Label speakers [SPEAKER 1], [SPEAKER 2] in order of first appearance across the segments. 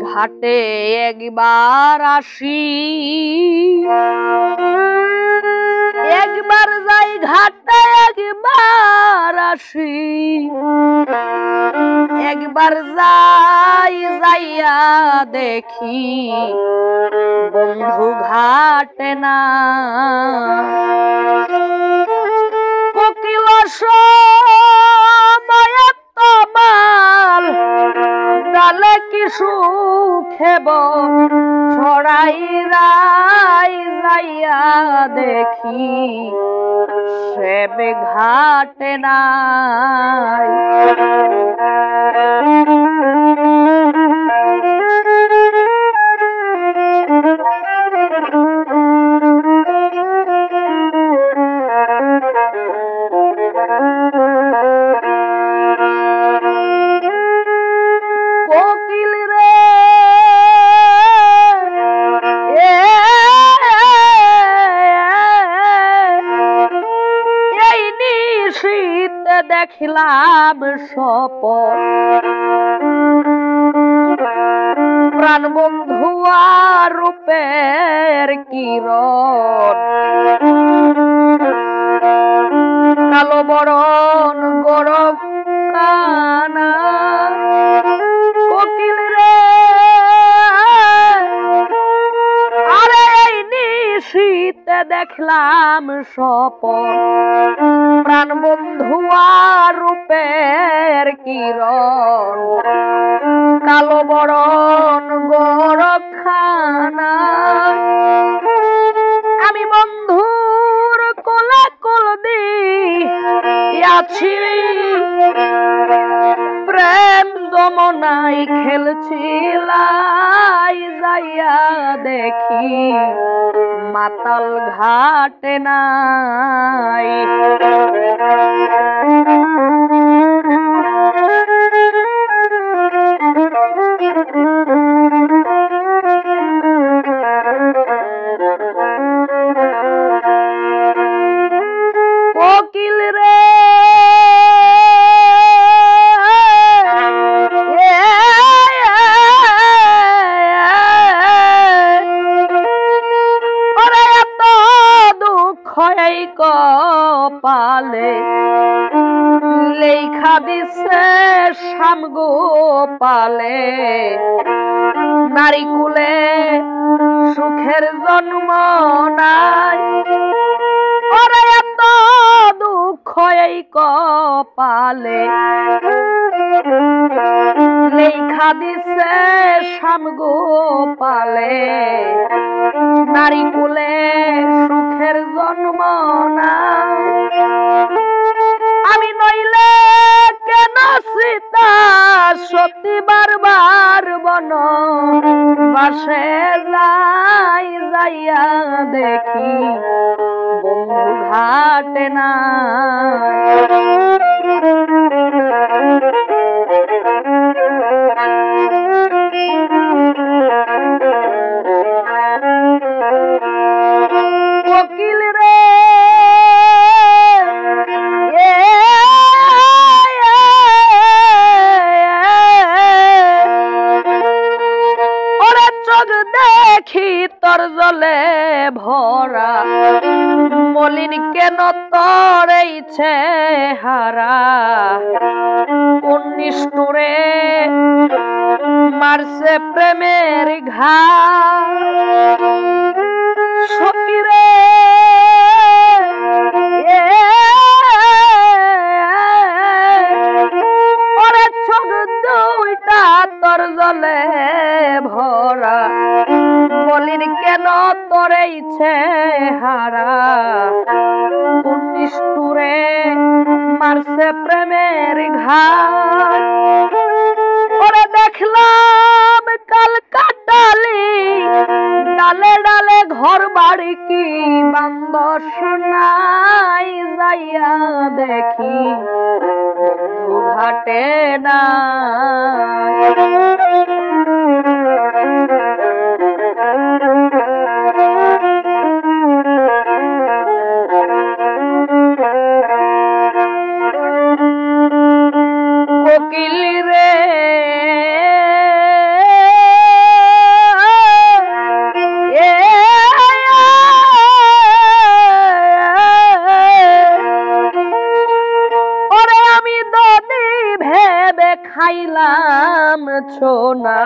[SPEAKER 1] ঘাটে একবার আসি, একবার যাই ঘাটে একবার আসি, একবার যাই যাইয়া দেখি বন্ধু ঘাটে না। কোকিল মাল ডালে কি সুখেব ছড়াই রাই যাইয়া দেখি সেব ঘাটে নাই। দেখিলাম স্বপন প্রাণ বন্ধু আর রূপের কিরণ, কালো বরণ গরব কানা। কোকিল রে আরে এই নিশীতে দেখলাম স্বপন প্রাণ বন্ধু আর রূপের কিরণ, কালো বরণ গরখানা। আমি বন্ধুর কোলে কোল দিয়াছি, প্রেম যমুনায় খেলছিলাই যাইয়া দেখি মাতাল ঘাটে নাই। কোকিল রে কপালে লেখা দিছে শ্যামগো পালে, নারী কুলে সুখের জন্ম নাই। ওরে এত দুঃখ এই কপালে লেখা দিছে শ্যামগো পালে, নারী কুলে সুখের জন্ম নাই। আমি নইলে কেন সীতা সতী বারবার বন বাসে যাই যাইয়া দেখি বন্ধু ঘাটে না। কোকিল রে ওরে চোখ দেখি তোর জলে ভরা, মলিন কেন তোর এই চেহারা, কোন নিষ্ঠুরে মারছে প্রেমের ঘাত। সখীরে ওরে চোখ দুইটা তোর জলে ভরা, বলিন কেন তোর এই চেহারা, কোন নিষ্ঠুরে মারছে প্রেমের ঘাত। ওরে দেখলাম কাল কাটালি ডালে ডালে ঘর বাড়ি কি বান্দ শোনাই যাইয়া দেখি বন্ধু ঘাটে না। কোকিল রে খাইলাম ছোনা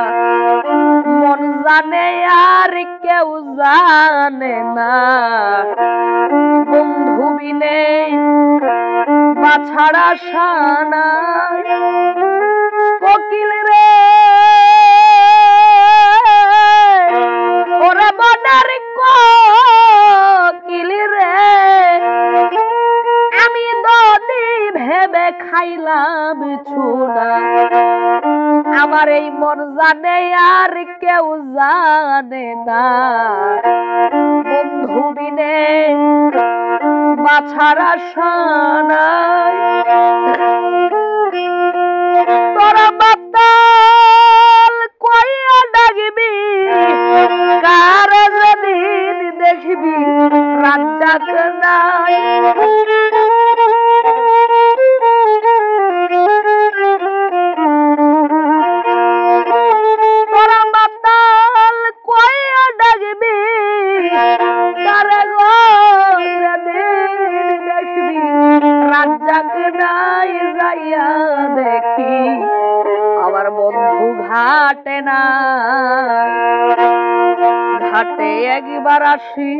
[SPEAKER 1] মন জানে আর কেউ জানে না বন্ধু বিনে বাছাড়া সানা কোকিল রে ওরে মনের কোকিল রে আমি নদী ভেবে খাইলাম ছোনা আমার এই মন জানে আর কেউ জানে না বন্ধু বিনে বাছাড়া সানাই তোরা বাতাল কইয়া ডাকবি কার যেদিন দেখবি রাজ্জাক নাই দেখি আমার বন্ধু ঘাটে না ঘাটে একবার আসি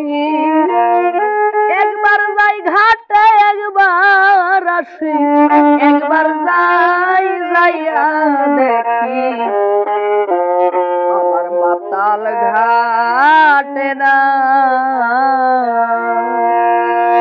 [SPEAKER 1] একবার যাই ঘাটে একবার আসি একবার যাই যাইয়া দেখি